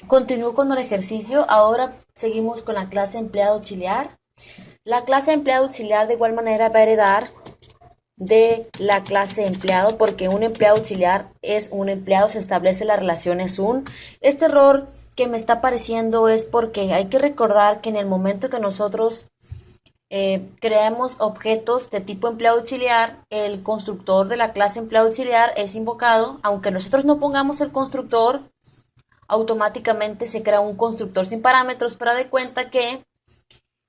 Continúo con el ejercicio. Ahora seguimos con la clase empleado auxiliar. La clase empleado auxiliar de igual manera va a heredar de la clase empleado, porque un empleado auxiliar es un empleado, se establece la relación es un. Este error que me está apareciendo es porque hay que recordar que en el momento que nosotros creamos objetos de tipo empleado auxiliar, el constructor de la clase empleado auxiliar es invocado, aunque nosotros no pongamos el constructor, automáticamente se crea un constructor sin parámetros, para de cuenta que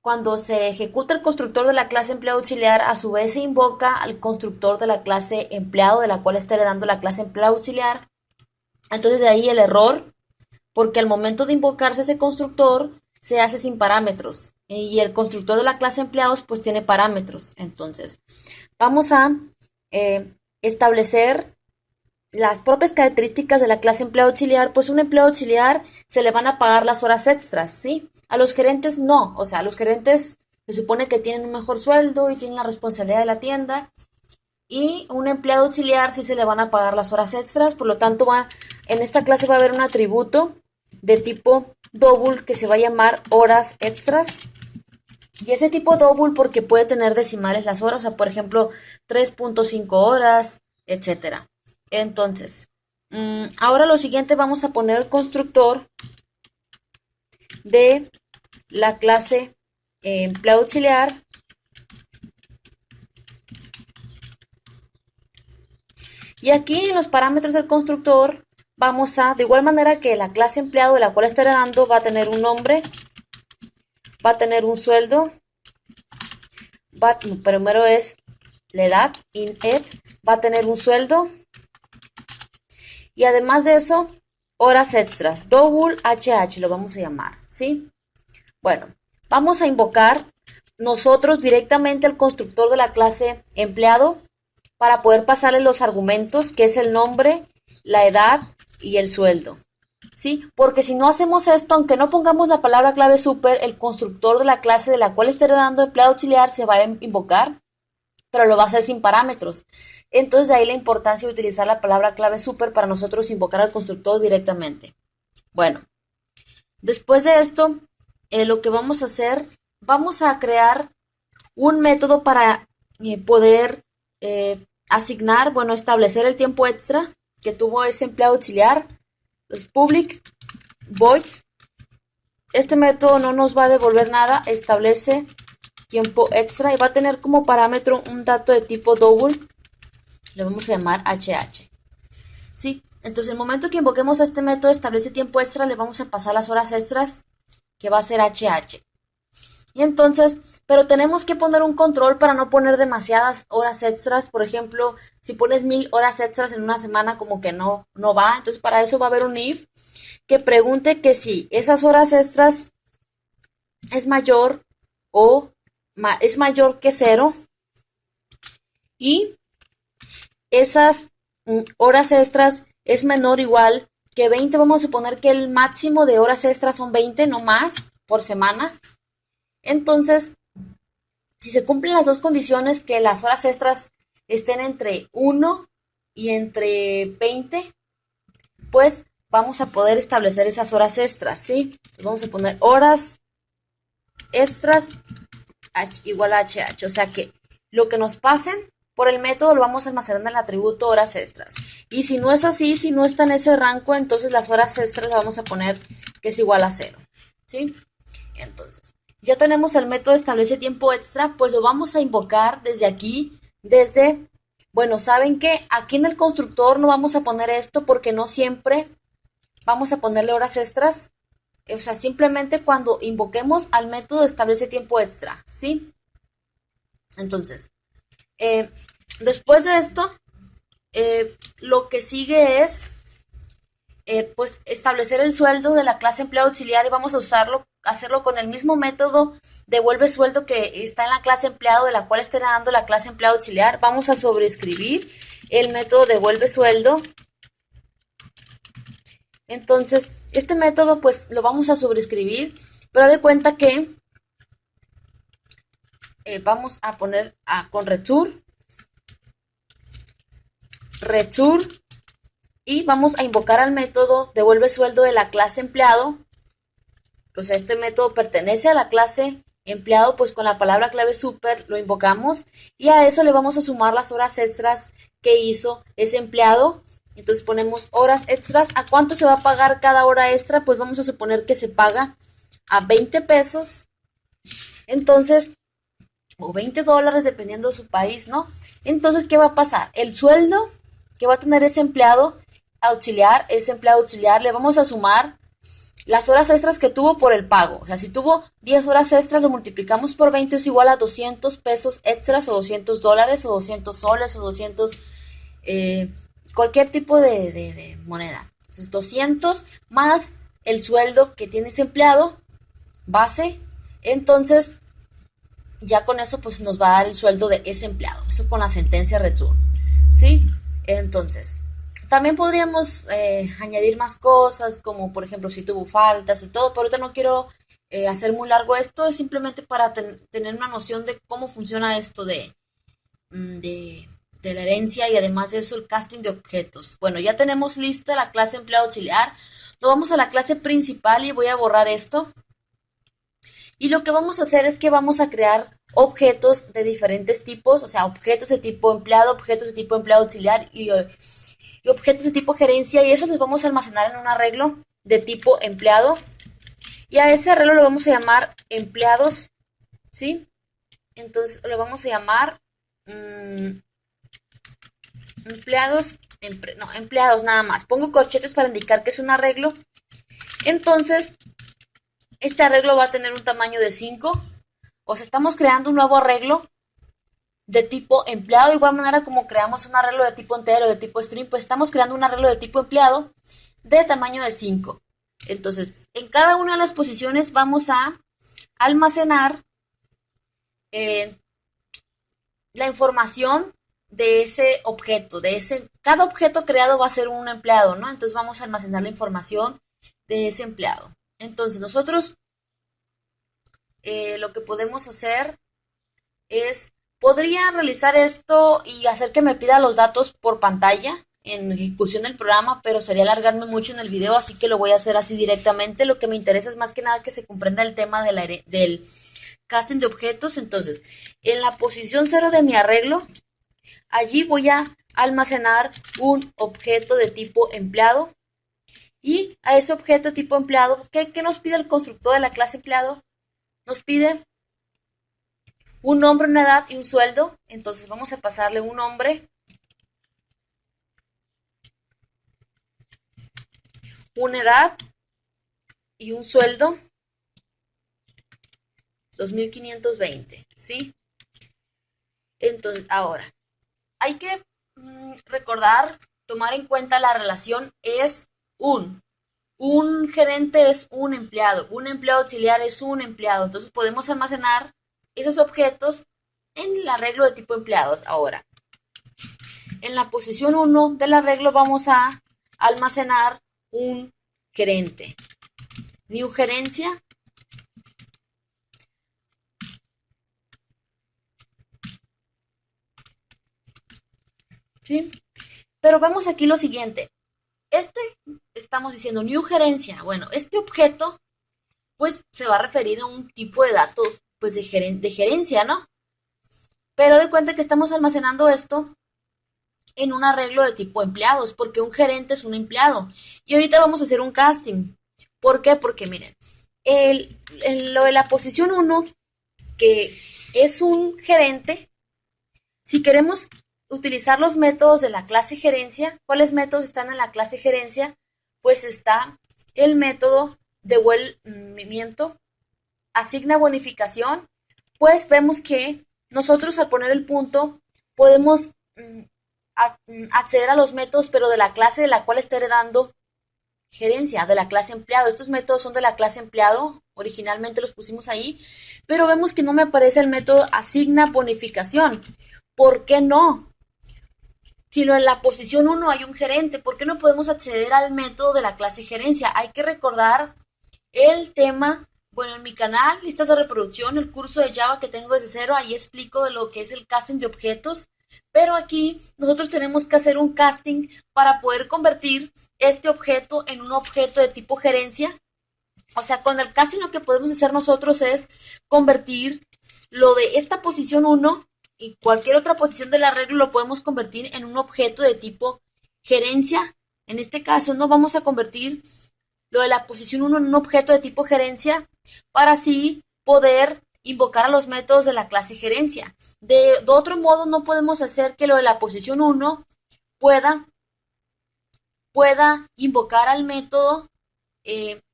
cuando se ejecuta el constructor de la clase empleado auxiliar, a su vez se invoca al constructor de la clase empleado, de la cual está heredando la clase empleado auxiliar. Entonces de ahí el error, porque al momento de invocarse ese constructor se hace sin parámetros y el constructor de la clase empleados pues tiene parámetros. Entonces vamos a establecer las propias características de la clase empleado auxiliar. Pues un empleado auxiliar se le van a pagar las horas extras, ¿sí? A los gerentes no, o sea, a los gerentes se supone que tienen un mejor sueldo y tienen la responsabilidad de la tienda, y un empleado auxiliar sí se le van a pagar las horas extras. Por lo tanto, en esta clase va a haber un atributo de tipo double que se va a llamar horas extras. Y ese tipo double porque puede tener decimales las horas, o sea, por ejemplo, 3.5 horas, etcétera. Entonces, ahora lo siguiente, vamos a poner el constructor de la clase empleado auxiliar. Y aquí en los parámetros del constructor vamos a, de igual manera que la clase empleado de la cual está heredando, va a tener un nombre, va a tener un sueldo, primero es la edad, int, va a tener un sueldo, y además de eso, horas extras, double HH lo vamos a llamar, ¿sí? Bueno, vamos a invocar nosotros directamente al constructor de la clase empleado para poder pasarle los argumentos, que es el nombre, la edad y el sueldo, ¿sí? Porque si no hacemos esto, aunque no pongamos la palabra clave super, el constructor de la clase de la cual esté dando empleado auxiliar se va a invocar, pero lo va a hacer sin parámetros. Entonces de ahí la importancia de utilizar la palabra clave super para nosotros invocar al constructor directamente. Bueno, después de esto, lo que vamos a hacer, vamos a crear un método para poder asignar, bueno, establecer el tiempo extra que tuvo ese empleado auxiliar. Los public voids. Este método no nos va a devolver nada, establece tiempo extra y va a tener como parámetro un dato de tipo double, le vamos a llamar HH. ¿Sí? Entonces, el momento que invoquemos a este método establece tiempo extra, le vamos a pasar las horas extras, que va a ser HH. Y entonces, pero tenemos que poner un control para no poner demasiadas horas extras. Por ejemplo, si pones 1000 horas extras en una semana, como que no va. Entonces, para eso va a haber un if que pregunte que si esas horas extras es mayor o es mayor que 0, y esas horas extras es menor o igual que 20. Vamos a suponer que el máximo de horas extras son 20, no más, por semana. Entonces, si se cumplen las dos condiciones, que las horas extras estén entre 1 y entre 20, pues vamos a poder establecer esas horas extras, ¿sí? Entonces vamos a poner horas extras igual a HH, o sea que lo que nos pasen por el método lo vamos a almacenar en el atributo horas extras. Y si no es así, si no está en ese rango, entonces las horas extras las vamos a poner que es igual a 0, ¿sí? Entonces, ya tenemos el método establece tiempo extra, pues lo vamos a invocar desde aquí, bueno, ¿saben qué? Aquí en el constructor no vamos a poner esto porque no siempre vamos a ponerle horas extras. O sea, simplemente cuando invoquemos al método establece tiempo extra, ¿sí? Entonces, después de esto, lo que sigue es pues establecer el sueldo de la clase empleado auxiliar, y vamos a hacerlo con el mismo método devuelve sueldo que está en la clase empleado, de la cual está dando la clase empleado auxiliar. Vamos a sobreescribir el método devuelve sueldo. Entonces, este método pues lo vamos a sobreescribir, pero de cuenta que vamos a poner con return y vamos a invocar al método devuelve sueldo de la clase empleado. Pues este método pertenece a la clase empleado, pues con la palabra clave super lo invocamos y a eso le vamos a sumar las horas extras que hizo ese empleado. Entonces ponemos horas extras. ¿A cuánto se va a pagar cada hora extra? Pues vamos a suponer que se paga a 20 pesos. Entonces, o $20 dependiendo de su país, ¿no? Entonces, ¿qué va a pasar? El sueldo que va a tener ese empleado auxiliar, le vamos a sumar las horas extras que tuvo por el pago. O sea, si tuvo 10 horas extras, lo multiplicamos por 20, es igual a 200 pesos extras o $200 o 200 soles o 200, cualquier tipo de moneda. Entonces, 200 más el sueldo que tiene ese empleado, base. Entonces, ya con eso pues nos va a dar el sueldo de ese empleado. Eso con la sentencia return. ¿Sí? Entonces, también podríamos añadir más cosas, como por ejemplo si tuvo faltas y todo, pero ahorita no quiero hacer muy largo esto, es simplemente para tener una noción de cómo funciona esto de la herencia y además de eso el casting de objetos. Bueno, ya tenemos lista la clase empleado auxiliar, nos vamos a la clase principal y voy a borrar esto. Y lo que vamos a hacer es que vamos a crear objetos de diferentes tipos, o sea, objetos de tipo empleado, objetos de tipo empleado auxiliar y objetos de tipo gerencia, y eso los vamos a almacenar en un arreglo de tipo empleado. Y a ese arreglo lo vamos a llamar empleados, ¿sí? Entonces lo vamos a llamar empleados, empleados nada más. Pongo corchetes para indicar que es un arreglo. Entonces, este arreglo va a tener un tamaño de 5. O sea, estamos creando un nuevo arreglo de tipo empleado, de igual manera como creamos un arreglo de tipo entero, de tipo string, pues estamos creando un arreglo de tipo empleado de tamaño de 5. Entonces, en cada una de las posiciones vamos a almacenar la información de ese objeto, cada objeto creado va a ser un empleado, ¿no? Entonces vamos a almacenar la información de ese empleado. Entonces, nosotros lo que podemos hacer es, podría realizar esto y hacer que me pida los datos por pantalla en ejecución del programa, pero sería alargarme mucho en el video, así que lo voy a hacer así directamente. Lo que me interesa es más que nada que se comprenda el tema del casting de objetos. Entonces, en la posición 0 de mi arreglo, allí voy a almacenar un objeto de tipo empleado y a ese objeto de tipo empleado, ¿qué nos pide el constructor de la clase empleado? Nos pide un nombre, una edad y un sueldo. Entonces vamos a pasarle un nombre, una edad y un sueldo, 2520, ¿sí? Entonces, ahora, hay que recordar, tomar en cuenta la relación es un gerente es un empleado auxiliar es un empleado. Entonces podemos almacenar esos objetos en el arreglo de tipo empleados. Ahora, en la posición 1 del arreglo vamos a almacenar un gerente. New gerencia. ¿Sí? Pero vemos aquí lo siguiente. Estamos diciendo new gerencia. Bueno, este objeto pues se va a referir a un tipo de dato pues de gerencia, ¿no? Pero de cuenta que estamos almacenando esto en un arreglo de tipo empleados, porque un gerente es un empleado. Y ahorita vamos a hacer un casting. ¿Por qué? Porque miren, lo de la posición 1, que es un gerente, si queremos utilizar los métodos de la clase gerencia, ¿cuáles métodos están en la clase gerencia? Pues está el método devuelvimiento, asigna bonificación, pues vemos que nosotros al poner el punto podemos acceder a los métodos, pero de la clase de la cual está heredando gerencia, de la clase empleado. Estos métodos son de la clase empleado, originalmente los pusimos ahí, pero vemos que no me aparece el método asigna bonificación. ¿Por qué no? Si en la posición 1 hay un gerente, ¿por qué no podemos acceder al método de la clase gerencia? Hay que recordar el tema, bueno, en mi canal, listas de reproducción, el curso de Java que tengo desde cero, ahí explico de lo que es el casting de objetos, Pero aquí nosotros tenemos que hacer un casting para poder convertir este objeto en un objeto de tipo gerencia. O sea, con el casting lo que podemos hacer nosotros es convertir lo de esta posición 1 y cualquier otra posición del arreglo lo podemos convertir en un objeto de tipo gerencia. En este caso no vamos a convertir lo de la posición 1 en un objeto de tipo gerencia para así poder invocar a los métodos de la clase gerencia. De otro modo no podemos hacer que lo de la posición 1 pueda invocar al método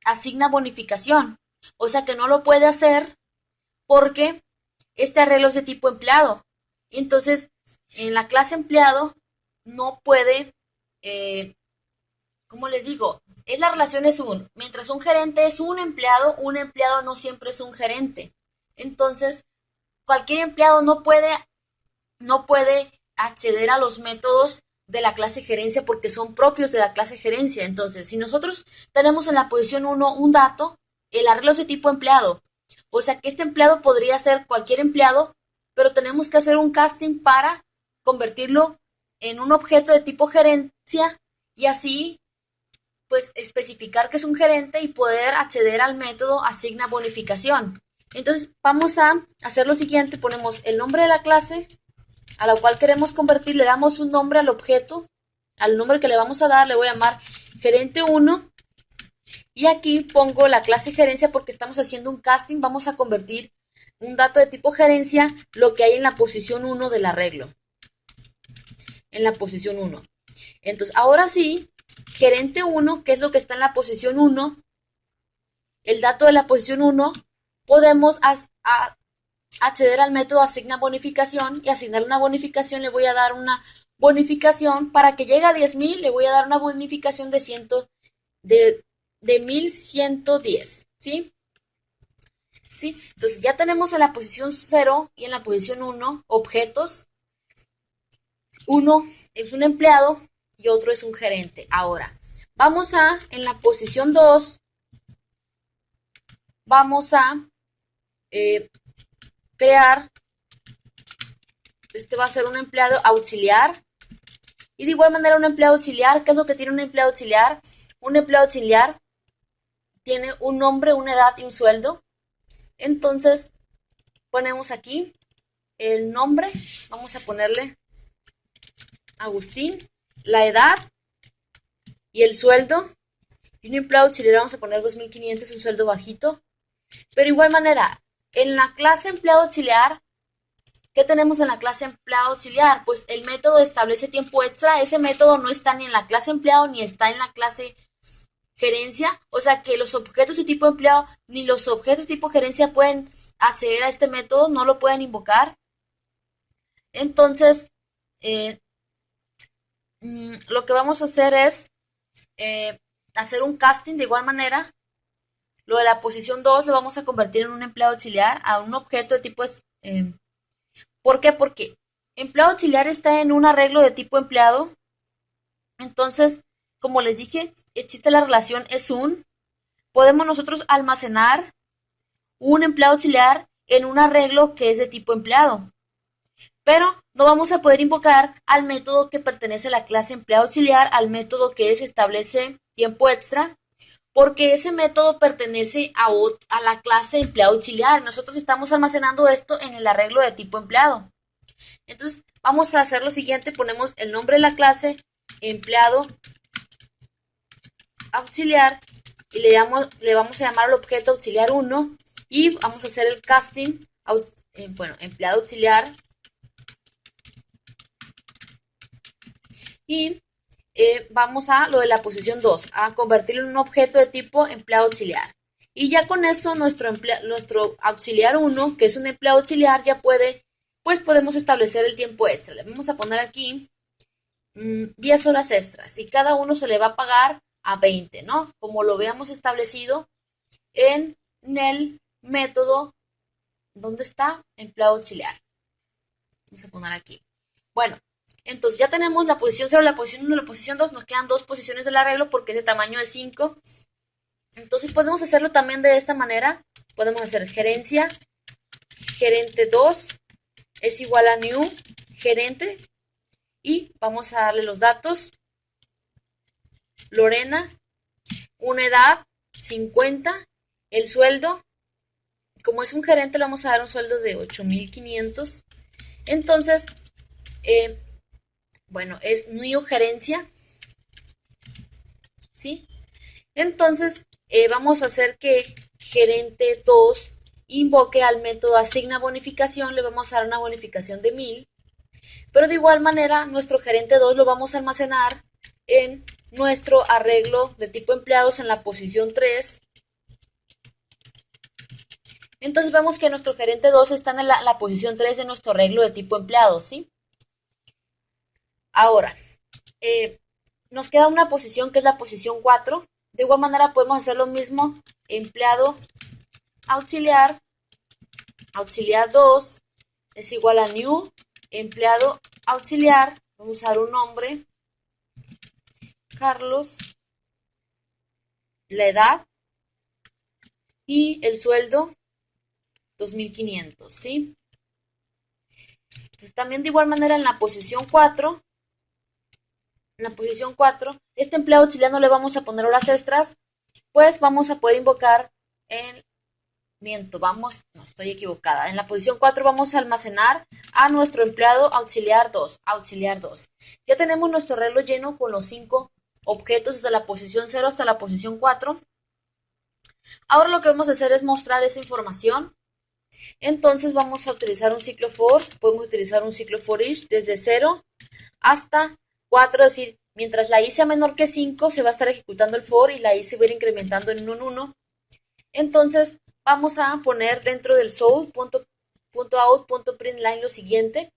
asigna bonificación. O sea que no lo puede hacer porque este arreglo es de tipo empleado. Entonces, en la clase empleado no puede, ¿cómo les digo? Es la relación es un. Mientras un gerente es un empleado no siempre es un gerente. Entonces, cualquier empleado no puede acceder a los métodos de la clase gerencia porque son propios de la clase gerencia. Entonces, si nosotros tenemos en la posición 1 un dato, el arreglo es de tipo empleado. O sea que este empleado podría ser cualquier empleado, pero tenemos que hacer un casting para convertirlo en un objeto de tipo gerencia y así pues especificar que es un gerente y poder acceder al método asigna bonificación. Entonces vamos a hacer lo siguiente, ponemos el nombre de la clase a la cual queremos convertir, le damos un nombre al objeto, al nombre que le vamos a dar, le voy a llamar gerente 1 y aquí pongo la clase gerencia porque estamos haciendo un casting, vamos a convertir un dato de tipo gerencia, lo que hay en la posición 1 del arreglo, en la posición 1. Entonces, ahora sí, gerente 1, que es lo que está en la posición 1, el dato de la posición 1, podemos acceder al método asigna bonificación y asignar una bonificación, le voy a dar una bonificación para que llegue a 10,000, le voy a dar una bonificación de 1110, ¿sí? ¿Sí? Entonces ya tenemos en la posición 0 y en la posición 1 objetos. Uno es un empleado y otro es un gerente. Ahora, vamos a, en la posición 2, vamos a crear, este va a ser un empleado auxiliar. Y de igual manera un empleado auxiliar, ¿qué es lo que tiene un empleado auxiliar? Un empleado auxiliar tiene un nombre, una edad y un sueldo. Entonces, ponemos aquí el nombre, vamos a ponerle Agustín, la edad y el sueldo. Y un empleado auxiliar vamos a poner 2,500, un sueldo bajito. Pero de igual manera, en la clase empleado auxiliar, ¿qué tenemos en la clase empleado auxiliar? Pues el método establece tiempo extra. Ese método no está ni en la clase empleado ni está en la clase gerencia. O sea que los objetos de tipo empleado ni los objetos tipo gerencia pueden acceder a este método, no lo pueden invocar. Entonces, lo que vamos a hacer es hacer un casting de igual manera. Lo de la posición 2 lo vamos a convertir en un empleado auxiliar a un objeto de tipo... ¿Por qué? Porque empleado auxiliar está en un arreglo de tipo empleado. Entonces, como les dije, existe la relación es un. Podemos nosotros almacenar un empleado auxiliar en un arreglo que es de tipo empleado. Pero no vamos a poder invocar al método que pertenece a la clase empleado auxiliar, al método que establece tiempo extra, porque ese método pertenece a la clase empleado auxiliar. Nosotros estamos almacenando esto en el arreglo de tipo empleado. Entonces, vamos a hacer lo siguiente, ponemos el nombre de la clase empleado auxiliar y le vamos a llamar al objeto auxiliar 1 y vamos a hacer el casting, empleado auxiliar y vamos a lo de la posición 2, a convertirlo en un objeto de tipo empleado auxiliar. Y ya con eso nuestro auxiliar 1, que es un empleado auxiliar, ya pues podemos establecer el tiempo extra. Le vamos a poner aquí 10 horas extras y cada uno se le va a pagar a 20, ¿no? Como lo habíamos establecido en el método, ¿dónde está? Empleado auxiliar. Vamos a poner aquí. Bueno, entonces ya tenemos la posición 0, la posición 1, la posición 2, nos quedan dos posiciones del arreglo porque es de tamaño de 5. Entonces podemos hacerlo también de esta manera. Podemos hacer gerencia, gerente 2 es igual a new gerente y vamos a darle los datos. Lorena, una edad, 50, el sueldo, como es un gerente, le vamos a dar un sueldo de 8,500. Entonces, bueno, es new gerencia, ¿sí? Entonces, vamos a hacer que gerente 2 invoque al método asigna bonificación, le vamos a dar una bonificación de 1000, pero de igual manera, nuestro gerente 2 lo vamos a almacenar en nuestro arreglo de tipo empleados en la posición 3. Entonces vemos que nuestro gerente 2 está en la posición 3 de nuestro arreglo de tipo empleados, ¿sí? Ahora, nos queda una posición que es la posición 4. De igual manera podemos hacer lo mismo, empleado auxiliar, auxiliar 2 es igual a new, empleado auxiliar, vamos a dar un nombre, Carlos, la edad y el sueldo 2,500, ¿sí? Entonces también de igual manera en la posición 4, este empleado auxiliar no le vamos a poner horas extras, pues vamos a poder invocar en no estoy equivocada. En la posición 4 vamos a almacenar a nuestro empleado auxiliar 2, Ya tenemos nuestro arreglo lleno con los 5 objetos desde la posición 0 hasta la posición 4. Ahora lo que vamos a hacer es mostrar esa información. Entonces vamos a utilizar un ciclo for, podemos utilizar un ciclo for each desde 0 hasta 4, es decir, mientras la i sea menor que 5 se va a estar ejecutando el for y la i se va a ir incrementando en un 1. Entonces vamos a poner dentro del show.out.println lo siguiente,